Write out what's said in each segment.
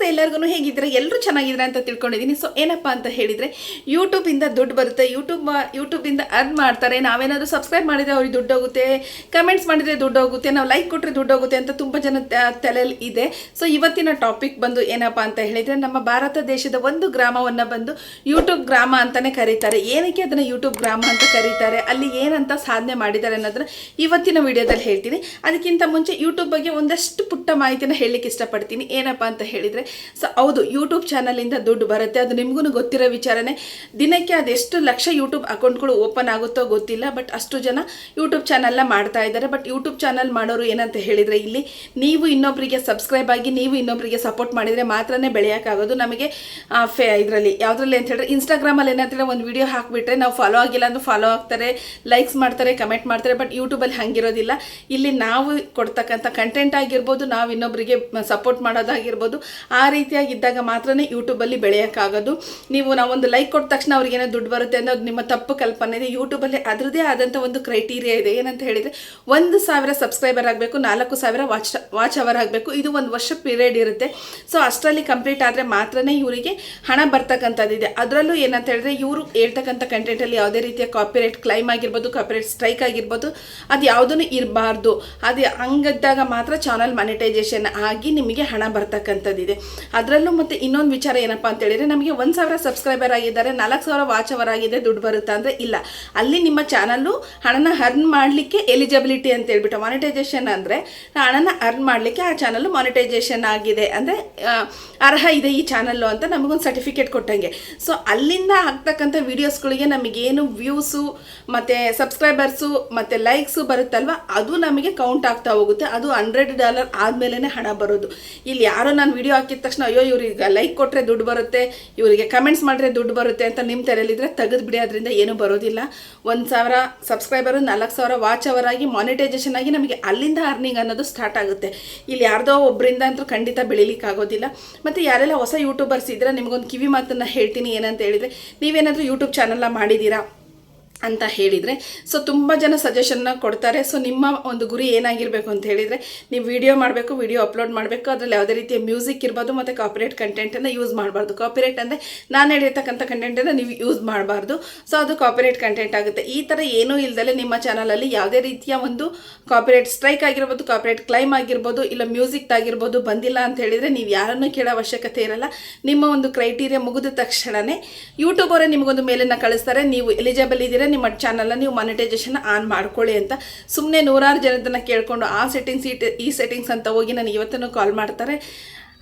ನಮಸ್ತೆ ಎಲ್ಲರಿಗೂ ಹೇಗಿದ್ದೀರಾ ಎಲ್ಲರೂ ಚೆನ್ನಾಗಿದ್ದೀರಾ ಅಂತ ತಿಳ್ಕೊಂಡಿದ್ದೀನಿ. ಸೊ ಏನಪ್ಪ ಅಂತ ಹೇಳಿದರೆ ಯೂಟ್ಯೂಬಿಂದ ದುಡ್ಡು ಬರುತ್ತೆ, ಯೂಟ್ಯೂಬಿಂದ ಅರ್ನ್ ಮಾಡ್ತಾರೆ. ನಾವೇನಾದರೂ ಸಬ್ಸ್ಕ್ರೈಬ್ ಮಾಡಿದರೆ ಅವ್ರಿಗೆ ದುಡ್ಡು ಹೋಗುತ್ತೆ, ಕಮೆಂಟ್ಸ್ ಮಾಡಿದರೆ ದುಡ್ಡು ಹೋಗುತ್ತೆ, ನಾವು ಲೈಕ್ ಕೊಟ್ಟರೆ ದುಡ್ಡು ಹೋಗುತ್ತೆ ಅಂತ ತುಂಬ ಜನ ತಲೆಯಲ್ಲಿ ಇದೆ. ಸೊ ಇವತ್ತಿನ ಟಾಪಿಕ್ ಬಂದು ಏನಪ್ಪ ಅಂತ ಹೇಳಿದರೆ ನಮ್ಮ ಭಾರತ ದೇಶದ ಒಂದು ಗ್ರಾಮವನ್ನು ಬಂದು ಯೂಟ್ಯೂಬ್ ಗ್ರಾಮ ಅಂತಲೇ ಕರೀತಾರೆ. ಏನಕ್ಕೆ ಅದನ್ನು ಯೂಟ್ಯೂಬ್ ಗ್ರಾಮ ಅಂತ ಕರೀತಾರೆ, ಅಲ್ಲಿ ಏನಂತ ಸಾಧನೆ ಮಾಡಿದ್ದಾರೆ ಅನ್ನೋದನ್ನ ಇವತ್ತಿನ ವಿಡಿಯೋದಲ್ಲಿ ಹೇಳ್ತೀನಿ. ಅದಕ್ಕಿಂತ ಮುಂಚೆ ಯೂಟ್ಯೂಬ್ ಬಗ್ಗೆ ಒಂದಷ್ಟು ಪುಟ್ಟ ಮಾಹಿತಿನ ಹೇಳಲಿಕ್ಕೆ ಇಷ್ಟಪಡ್ತೀನಿ. ಏನಪ್ಪ ಅಂತ ಹೇಳಿದರೆ ಸೊ ಹೌದು, ಯೂಟ್ಯೂಬ್ ಚಾನಲಿಂದ ದುಡ್ಡು ಬರುತ್ತೆ, ಅದು ನಿಮಗೂ ಗೊತ್ತಿರೋ ವಿಚಾರನೇ. ದಿನಕ್ಕೆ ಅದೆಷ್ಟು ಲಕ್ಷ ಯೂಟ್ಯೂಬ್ ಅಕೌಂಟ್ಗಳು ಓಪನ್ ಆಗುತ್ತೋ ಗೊತ್ತಿಲ್ಲ, ಬಟ್ ಅಷ್ಟು ಜನ ಯೂಟ್ಯೂಬ್ ಚಾನಲ್ನ ಮಾಡ್ತಾ ಇದ್ದಾರೆ. ಬಟ್ ಯೂಟ್ಯೂಬ್ ಚಾನಲ್ ಮಾಡೋರು ಏನಂತ ಹೇಳಿದರೆ ಇಲ್ಲಿ ನೀವು ಇನ್ನೊಬ್ಬರಿಗೆ ಸಬ್ಸ್ಕ್ರೈಬ್ ಆಗಿ ನೀವು ಇನ್ನೊಬ್ಬರಿಗೆ ಸಪೋರ್ಟ್ ಮಾಡಿದರೆ ಮಾತ್ರನೇ ಬೆಳೆಯೋಕ್ಕಾಗೋದು. ನಮಗೆ ಇದರಲ್ಲಿ ಯಾವುದ್ರಲ್ಲಿ ಅಂತ ಹೇಳಿದ್ರೆ ಇನ್ಸ್ಟಾಗ್ರಾಮಲ್ಲಿ ಏನಂತೇಳಿ ಒಂದು ವಿಡಿಯೋ ಹಾಕಿಬಿಟ್ರೆ ನಾವು ಫಾಲೋ ಆಗಿಲ್ಲ ಅಂದ್ರೆ ಫಾಲೋ ಆಗ್ತಾರೆ, ಲೈಕ್ಸ್ ಮಾಡ್ತಾರೆ, ಕಮೆಂಟ್ ಮಾಡ್ತಾರೆ. ಬಟ್ ಯೂಟ್ಯೂಬಲ್ಲಿ ಹಂಗಿರೋದಿಲ್ಲ. ಇಲ್ಲಿ ನಾವು ಕೊಡ್ತಕ್ಕಂಥ ಕಂಟೆಂಟ್ ಆಗಿರ್ಬೋದು, ನಾವು ಇನ್ನೊಬ್ಬರಿಗೆ ಸಪೋರ್ಟ್ ಮಾಡೋದಾಗಿರ್ಬೋದು, ಆ ರೀತಿಯಾಗಿದ್ದಾಗ ಮಾತ್ರನೇ ಯೂಟ್ಯೂಬಲ್ಲಿ ಬೆಳೆಯೋಕ್ಕಾಗೋದು. ನಾವೊಂದು ಲೈಕ್ ಕೊಟ್ಟ ತಕ್ಷಣ ಅವ್ರಿಗೇನೋ ದುಡ್ಡು ಬರುತ್ತೆ ಅನ್ನೋದು ನಿಮ್ಮ ತಪ್ಪು ಕಲ್ಪನೆ ಇದೆ. ಯೂಟ್ಯೂಬಲ್ಲಿ ಅದರದ್ದೇ ಆದಂಥ ಒಂದು ಕ್ರೈಟೀರಿಯಾ ಇದೆ. ಏನಂತ ಹೇಳಿದರೆ 1,000 ಸಬ್ಸ್ಕ್ರೈಬರ್ ಆಗಬೇಕು, 4,000 ವಾಚ್ ಅವರ್ ಆಗಬೇಕು. ಇದು ಒಂದು ವರ್ಷ ಪೀರಿಯಡ್ ಇರುತ್ತೆ. ಸೊ ಅಷ್ಟರಲ್ಲಿ ಕಂಪ್ಲೀಟ್ ಆದರೆ ಮಾತ್ರನೇ ಇವರಿಗೆ ಹಣ ಬರ್ತಕ್ಕಂಥದ್ದಿದೆ. ಅದರಲ್ಲೂ ಏನಂತ ಹೇಳಿದ್ರೆ ಇವರು ಹೇಳ್ತಕ್ಕಂಥ ಕಂಟೆಂಟಲ್ಲಿ ಯಾವುದೇ ರೀತಿಯ ಕಾಪಿರೈಟ್ ಕ್ಲೈಮ್ ಆಗಿರ್ಬೋದು, ಕಾಪಿರೈಟ್ ಸ್ಟ್ರೈಕ್ ಆಗಿರ್ಬೋದು, ಅದು ಯಾವುದೂ ಇರಬಾರ್ದು. ಅದು ಹಂಗಿದ್ದಾಗ ಮಾತ್ರ ಚಾನಲ್ ಮಾನಿಟೈಸೇಷನ್ ಆಗಿ ನಿಮಗೆ ಹಣ ಬರ್ತಕ್ಕಂಥದ್ದಿದೆ. ಅದರಲ್ಲೂ ಮತ್ತು ಇನ್ನೊಂದು ವಿಚಾರ ಏನಪ್ಪ ಅಂತ ಹೇಳಿದರೆ ನಮಗೆ 1,000 ಸಬ್ಸ್ಕ್ರೈಬರ್ ಆಗಿದ್ದಾರೆ, 4,000 ವಾಚ್ ಅವರ್ ಆಗಿದೆ, ದುಡ್ಡು ಬರುತ್ತಾ ಅಂದರೆ ಇಲ್ಲ. ಅಲ್ಲಿ ನಿಮ್ಮ ಚಾನಲ್ಲು ಹಣನ ಅರ್ನ್ ಮಾಡಲಿಕ್ಕೆ ಎಲಿಜಿಬಿಲಿಟಿ ಅಂತ ಹೇಳ್ಬಿಟ್ಟು, ಮಾನಿಟೈಸೇಷನ್ ಅಂದರೆ ಹಣನ ಅರ್ನ್ ಮಾಡಲಿಕ್ಕೆ ಆ ಚಾನಲ್ಲು ಮಾನಿಟೈಸೇಷನ್ ಆಗಿದೆ ಅಂದರೆ ಅರ್ಹ ಇದೆ ಈ ಚಾನಲ್ಲು ಅಂತ ನಮಗೊಂದು ಸರ್ಟಿಫಿಕೇಟ್ ಕೊಟ್ಟಂಗೆ. ಸೊ ಅಲ್ಲಿಂದ ಆಗ್ತಕ್ಕಂಥ ವೀಡಿಯೋಸ್ಗಳಿಗೆ ನಮಗೇನು ವ್ಯೂಸು ಮತ್ತು ಸಬ್ಸ್ಕ್ರೈಬರ್ಸು ಮತ್ತು ಲೈಕ್ಸು ಬರುತ್ತಲ್ವ, ಅದು ನಮಗೆ ಕೌಂಟ್ ಆಗ್ತಾ ಹೋಗುತ್ತೆ. ಅದು $100 ಆದಮೇಲೆ ಹಣ ಬರೋದು. ಇಲ್ಲಿ ಯಾರೋ ನಾನು ವಿಡಿಯೋ ಹಾಕಿದ ತಕ್ಷಣ ಅಯ್ಯೋ ಇವ್ರಿಗೆ ಲೈಕ್ ಕೊಟ್ಟರೆ ದುಡ್ಡು ಬರುತ್ತೆ, ಇವರಿಗೆ ಕಮೆಂಟ್ಸ್ ಮಾಡಿದ್ರೆ ದುಡ್ಡು ಬರುತ್ತೆ ಅಂತ ನಿಮ್ಮ ತಲೆಯಲ್ಲಿದ್ದರೆ ತೆಗೆದು ಬಿಡಿ, ಅದರಿಂದ ಏನೂ ಬರೋದಿಲ್ಲ. 1,000 ಸಬ್ಸ್ಕ್ರೈಬರು 4,000 ವಾಚ್ ಅವರ್ ಆಗಿ ಮಾನಿಟೈಸೇಷನ್ ಆಗಿ ನಮಗೆ ಅಲ್ಲಿಂದ ಅರ್ನಿಂಗ್ ಅನ್ನೋದು ಸ್ಟಾರ್ಟ್ ಆಗುತ್ತೆ. ಇಲ್ಲಿ ಯಾರ್ದೋ ಒಬ್ಬರಿಂದ ಅಂತೂ ಖಂಡಿತ ಬೆಳೀಲಿಕ್ಕೆ ಆಗೋದಿಲ್ಲ. ಮತ್ತು ಯಾರೆಲ್ಲ ಹೊಸ ಯೂಟ್ಯೂಬರ್ಸ್ ಇದ್ದರೆ ನಿಮಗೊಂದು ಕಿವಿ ಮಾತನ್ನು ಹೇಳ್ತೀನಿ. ಏನಂತ ಹೇಳಿದರೆ ನೀವೇನಾದರೂ ಯೂಟ್ಯೂಬ್ ಚಾನಲ್ನ ಮಾಡಿದ್ದೀರಾ ಅಂತ ಹೇಳಿದರೆ ಸೊ ತುಂಬ ಜನ ಸಜೆಷನ್ನ ಕೊಡ್ತಾರೆ. ಸೊ ನಿಮ್ಮ ಒಂದು ಗುರಿ ಏನಾಗಿರಬೇಕು ಅಂತ ಹೇಳಿದರೆ ನೀವು ವಿಡಿಯೋ ಮಾಡಬೇಕು, ವಿಡಿಯೋ ಅಪ್ಲೋಡ್ ಮಾಡಬೇಕು, ಅದರಲ್ಲಿ ಯಾವುದೇ ರೀತಿಯ ಮ್ಯೂಸಿಕ್ ಇರ್ಬೋದು ಮತ್ತು ಕಾಪಿರೈಟ್ ಕಂಟೆಂಟನ್ನು ಯೂಸ್ ಮಾಡಬಾರ್ದು. ಕಾಪಿರೈಟ್ ಅಂದರೆ ನಾನು ಹೇಳಿರ್ತಕ್ಕಂಥ ಕಂಟೆಂಟನ್ನು ನೀವು ಯೂಸ್ ಮಾಡಬಾರ್ದು. ಸೊ ಅದು ಕಾಪಿರೈಟ್ ಕಂಟೆಂಟ್ ಆಗುತ್ತೆ. ಈ ಥರ ಏನೂ ಇಲ್ದಲೆ ನಿಮ್ಮ ಚಾನಲಲ್ಲಿ ಯಾವುದೇ ರೀತಿಯ ಒಂದು ಕಾಪಿರೈಟ್ ಸ್ಟ್ರೈಕ್ ಆಗಿರ್ಬೋದು, ಕಾಪಿರೈಟ್ ಕ್ಲೈಮ್ ಆಗಿರ್ಬೋದು, ಇಲ್ಲ ಮ್ಯೂಸಿಕ್ ಆಗಿರ್ಬೋದು ಬಂದಿಲ್ಲ ಅಂತ ಹೇಳಿದರೆ ನೀವು ಯಾರನ್ನೂ ಕೇಳೋ ಅವಶ್ಯಕತೆ ಇರಲ್ಲ. ನಿಮ್ಮ ಒಂದು ಕ್ರೈಟೀರಿಯಾ ಮುಗಿದ ತಕ್ಷಣವೇ ಯೂಟ್ಯೂಬರೇ ನಿಮಗೊಂದು ಮೇಲನ್ನು ಕಳಿಸ್ತಾರೆ, ನೀವು ಎಲಿಜಿಬಲ್ ಇದ್ದೀರಾ, ನಿಮ್ಮ ಚಾನಲ್ನ ನೀವು ಮಾನಿಟೈಸೇಷನ್ ಆನ್ ಮಾಡ್ಕೊಳ್ಳಿ ಅಂತ. ಸುಮ್ಮನೆ ನೂರಾರು ಜನದನ್ನು ಕೇಳಿಕೊಂಡು ಆ ಸೆಟ್ಟಿಂಗ್ಸ್ ಈ ಸೆಟ್ಟಿಂಗ್ಸ್ ಅಂತ ಹೋಗಿ ನನಗೆ ಇವತ್ತೂ ಕಾಲ್ ಮಾಡ್ತಾರೆ.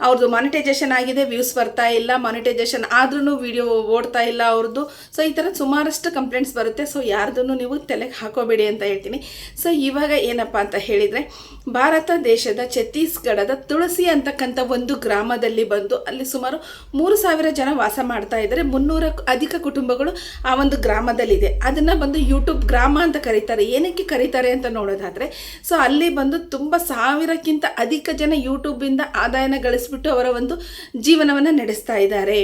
ಅವ್ರದ್ದು ಮಾನಿಟೈಸೇಷನ್ ಆಗಿದೆ, ವ್ಯೂಸ್ ಬರ್ತಾ ಇಲ್ಲ, ಮಾನಿಟೈಸೇಷನ್ ಆದ್ರೂ ವಿಡಿಯೋ ಓಡ್ತಾ ಇಲ್ಲ ಅವ್ರದ್ದು. ಸೊ ಈ ಥರ ಸುಮಾರಷ್ಟು ಕಂಪ್ಲೇಂಟ್ಸ್ ಬರುತ್ತೆ. ಸೊ ಯಾರ್ದನ್ನು ನೀವು ತಲೆಗೆ ಹಾಕೋಬೇಡಿ ಅಂತ ಹೇಳ್ತೀನಿ. ಸೊ ಇವಾಗ ಏನಪ್ಪ ಅಂತ ಹೇಳಿದರೆ ಭಾರತ ದೇಶದ ಛತ್ತೀಸ್ಗಢದ ತುಳಸಿ ಅಂತಕ್ಕಂಥ ಒಂದು ಗ್ರಾಮದಲ್ಲಿ ಬಂದು ಅಲ್ಲಿ ಸುಮಾರು 3,000 ಜನ ವಾಸ ಮಾಡ್ತಾ ಇದ್ದಾರೆ. 300ಕ್ಕೂ ಅಧಿಕ ಕುಟುಂಬಗಳು ಆ ಒಂದು ಗ್ರಾಮದಲ್ಲಿದೆ. ಅದನ್ನು ಬಂದು ಯೂಟ್ಯೂಬ್ ಗ್ರಾಮ ಅಂತ ಕರೀತಾರೆ. ಏನಕ್ಕೆ ಕರೀತಾರೆ ಅಂತ ನೋಡೋದಾದರೆ ಸೊ ಅಲ್ಲಿ ಬಂದು ತುಂಬ 1,000ಕ್ಕಿಂತ ಅಧಿಕ ಜನ ಯೂಟ್ಯೂಬಿಂದ ಆದಾಯನ ಗಳಿಸ್ಬಿಟ್ಟು ಅವರ ಒಂದು ಜೀವನವನ್ನು ನಡೆಸ್ತಾ ಇದ್ದಾರೆ.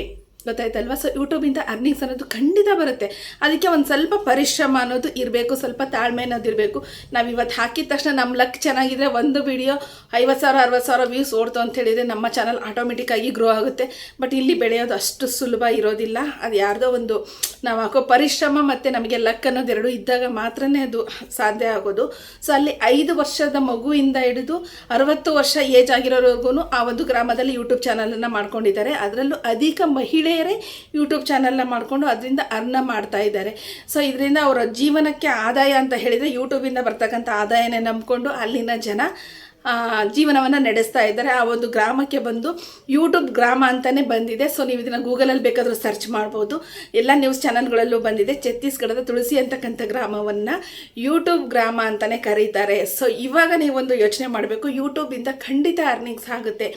ಗೊತ್ತಾಯ್ತಲ್ವ? ಸೊ ಯೂಟ್ಯೂಬಿಂದ ಅರ್ನಿಂಗ್ಸ್ ಅನ್ನೋದು ಖಂಡಿತ ಬರುತ್ತೆ. ಅದಕ್ಕೆ ಒಂದು ಸ್ವಲ್ಪ ಪರಿಶ್ರಮ ಅನ್ನೋದು ಇರಬೇಕು, ಸ್ವಲ್ಪ ತಾಳ್ಮೆ ಅನ್ನೋದು ಇರಬೇಕು. ನಾವು ಇವತ್ತು ಹಾಕಿದ ತಕ್ಷಣ ನಮ್ಮ ಲಕ್ ಚೆನ್ನಾಗಿದ್ರೆ ಒಂದು ವಿಡಿಯೋ 50,000 60,000 ವ್ಯೂಸ್ ಓಡ್ತು ಅಂತ ಹೇಳಿದರೆ ನಮ್ಮ ಚಾನಲ್ ಆಟೋಮೆಟಿಕ್ಕಾಗಿ ಗ್ರೋ ಆಗುತ್ತೆ. ಬಟ್ ಇಲ್ಲಿ ಬೆಳೆಯೋದು ಅಷ್ಟು ಸುಲಭ ಇರೋದಿಲ್ಲ. ಅದು ಯಾರ್ದೋ ಒಂದು ನಾವು ಹಾಕೋ ಪರಿಶ್ರಮ ಮತ್ತು ನಮಗೆ ಲಕ್ ಅನ್ನೋದು ಎರಡು ಇದ್ದಾಗ ಮಾತ್ರನೇ ಅದು ಸಾಧ್ಯ ಆಗೋದು. ಸೊ ಅಲ್ಲಿ 5 ವರ್ಷದ ಮಗುವಿಂದ ಹಿಡಿದು 60 ವರ್ಷ ಏಜ್ ಆಗಿರೋರ್ಗೂ ಆ ಒಂದು ಗ್ರಾಮದಲ್ಲಿ ಯೂಟ್ಯೂಬ್ ಚಾನಲನ್ನು ಮಾಡ್ಕೊಂಡಿದ್ದಾರೆ. ಅದರಲ್ಲೂ ಅಧಿಕ ಮಹಿಳೆ ಯೂಟ್ಯೂಬ್ ಚಾನಲ್ನ ಮಾಡಿಕೊಂಡು ಅದರಿಂದ ಅರ್ನ ಮಾಡ್ತಾ ಇದ್ದಾರೆ. ಸೊ ಇದರಿಂದ ಅವರ ಜೀವನಕ್ಕೆ ಆದಾಯ ಅಂತ ಹೇಳಿದರೆ ಯೂಟ್ಯೂಬಿಂದ ಬರ್ತಕ್ಕಂಥ ಆದಾಯನೇ ನಂಬಿಕೊಂಡು ಅಲ್ಲಿನ ಜನ ಜೀವನವನ್ನು ನಡೆಸ್ತಾ ಇದ್ದಾರೆ. ಆ ಒಂದು ಗ್ರಾಮಕ್ಕೆ ಬಂದು ಯೂಟ್ಯೂಬ್ ಗ್ರಾಮ ಅಂತಲೇ ಬಂದಿದೆ. ಸೊ ನೀವು ಇದನ್ನು ಗೂಗಲಲ್ಲಿ ಬೇಕಾದರೂ ಸರ್ಚ್ ಮಾಡ್ಬೋದು, ಎಲ್ಲ ನ್ಯೂಸ್ ಚಾನಲ್ಗಳಲ್ಲೂ ಬಂದಿದೆ. ಛತ್ತೀಸ್ಗಢದ ತುಳಸಿ ಅಂತಕ್ಕಂಥ ಗ್ರಾಮವನ್ನು ಯೂಟ್ಯೂಬ್ ಗ್ರಾಮ ಅಂತಲೇ ಕರೀತಾರೆ. ಸೊ ಇವಾಗ ನೀವೊಂದು ಯೋಚನೆ ಮಾಡಬೇಕು, ಯೂಟ್ಯೂಬಿಂದ ಖಂಡಿತ ಅರ್ನಿಂಗ್ಸ್ ಆಗುತ್ತೆ,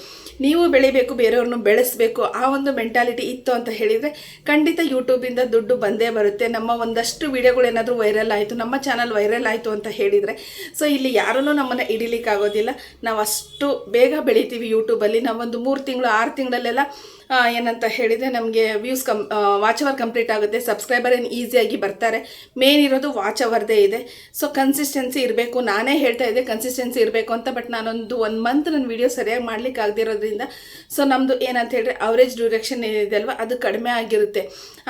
ನೀವು ಬೆಳಿಬೇಕು, ಬೇರೆಯವ್ರನ್ನೂ ಬೆಳೆಸಬೇಕು, ಆ ಒಂದು ಮೆಂಟಾಲಿಟಿ ಇತ್ತು ಅಂತ ಹೇಳಿದರೆ ಖಂಡಿತ ಯೂಟ್ಯೂಬಿಂದ ದುಡ್ಡು ಬಂದೇ ಬರುತ್ತೆ. ನಮ್ಮ ಒಂದಷ್ಟು ವಿಡಿಯೋಗಳೇನಾದರೂ ವೈರಲ್ ಆಯಿತು, ನಮ್ಮ ಚಾನಲ್ ವೈರಲ್ ಆಯಿತು ಅಂತ ಹೇಳಿದರೆ ಸೊ ಇಲ್ಲಿ ಯಾರೂ ನಮ್ಮನ್ನು ಹಿಡಿಲಿಕ್ಕಾಗೋದಿಲ್ಲ. ನಾವು ಅಷ್ಟು ಬೇಗ ಬೆಳಿತೀವಿ ಯೂಟ್ಯೂಬಲ್ಲಿ. ನಾವೊಂದು 3 ತಿಂಗಳು 6 ತಿಂಗಳಲ್ಲೆಲ್ಲ ಏನಂತ ಹೇಳಿದರೆ ನಮಗೆ ವ್ಯೂಸ್ ವಾಚ್ ಅವರ್ ಕಂಪ್ಲೀಟ್ ಆಗುತ್ತೆ. ಸಬ್ಸ್ಕ್ರೈಬರ್ ಏನು ಈಸಿಯಾಗಿ ಬರ್ತಾರೆ. ಮೇನ್ ಇರೋದು ವಾಚ್ ಅವರ್ದೇ ಇದೆ. ಸೊ ಕನ್ಸಿಸ್ಟೆನ್ಸಿ ಇರಬೇಕು. ನಾನೇ ಹೇಳ್ತಾ ಇದ್ದೆ ಕನ್ಸಿಸ್ಟೆನ್ಸಿ ಇರಬೇಕು ಅಂತ, ಬಟ್ ನಾನೊಂದು 1 ಮಂತ್ ನನ್ನ ವೀಡಿಯೋ ಸರಿಯಾಗಿ ಮಾಡ್ಲಿಕ್ಕೆ ಆಗದಿರೋದ್ರಿಂದ ಸೊ ನಮ್ಮದು ಏನಂತ ಹೇಳಿದ್ರೆ ಅವರೇಜ್ ಡ್ಯೂರೇಷನ್ ಏನಿದೆ ಅಲ್ವಾ ಅದು ಕಡಿಮೆ ಆಗಿರುತ್ತೆ.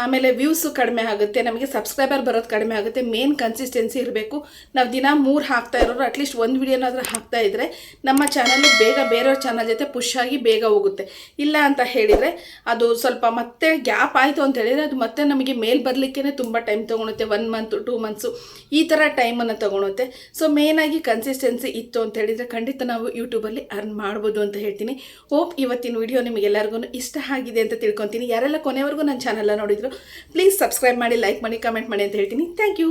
ಆಮೇಲೆ ವ್ಯೂಸು ಕಡಿಮೆ ಆಗುತ್ತೆ, ನಮಗೆ ಸಬ್ಸ್ಕ್ರೈಬರ್ ಬರೋದು ಕಡಿಮೆ ಆಗುತ್ತೆ. ಮೇನ್ ಕನ್ಸಿಸ್ಟೆನ್ಸಿ ಇರಬೇಕು. ನಾವು ದಿನ 3 ಹಾಕ್ತಾ ಇರೋರು ಅಟ್ಲೀಸ್ಟ್ 1 ವಿಡಿಯೋನಾದರೂ ಹಾಕ್ತಾ ಇದ್ದರೆ ನಮ್ಮ ಚಾನಲ್ಲು ಬೇಗ ಬೇರೆಯವ್ರ ಚಾನಲ್ ಜೊತೆ ಪುಷ್ ಆಗಿ ಬೇಗ ಹೋಗುತ್ತೆ. ಇಲ್ಲ ಅಂತ ಹೇಳಿದರೆ ಅದು ಸ್ವಲ್ಪ ಮತ್ತೆ ಗ್ಯಾಪ್ ಆಯಿತು ಅಂತ ಹೇಳಿದರೆ ಅದು ಮತ್ತೆ ನಮಗೆ ಮೇಲ್ ಬರಲಿಕ್ಕೆ ತುಂಬ ಟೈಮ್ ತೊಗೊಳುತ್ತೆ. 1 ಮಂತ್ 2 ಮಂತ್ಸು ಈ ಥರ ಟೈಮನ್ನು ತೊಗೊಳುತ್ತೆ. ಸೊ ಮೇನಾಗಿ ಕನ್ಸಿಸ್ಟೆನ್ಸಿ ಇತ್ತು ಅಂತ ಹೇಳಿದರೆ ಖಂಡಿತ ನಾವು ಯೂಟ್ಯೂಬಲ್ಲಿ ಅರ್ನ್ ಮಾಡ್ಬೋದು ಅಂತ ಹೇಳ್ತೀನಿ. ಹೋಪ್ ಇವತ್ತಿನ ವಿಡಿಯೋ ನಿಮಗೆಲ್ಲರಿಗೂ ಇಷ್ಟ ಆಗಿದೆ ಅಂತ ತಿಳ್ಕೊತೀನಿ. ಯಾರೆಲ್ಲ ಕೊನೆವರೆಗೂ ನನ್ನ ಚಾನಲ್ನ ನೋಡಿದ್ರು ಪ್ಲೀಸ್ ಸಬ್ಸ್ಕ್ರೈಬ್ ಮಾಡಿ, ಲೈಕ್ ಮಾಡಿ, ಕಮೆಂಟ್ ಮಾಡಿ ಅಂತ ಹೇಳ್ತೀನಿ. Thank you.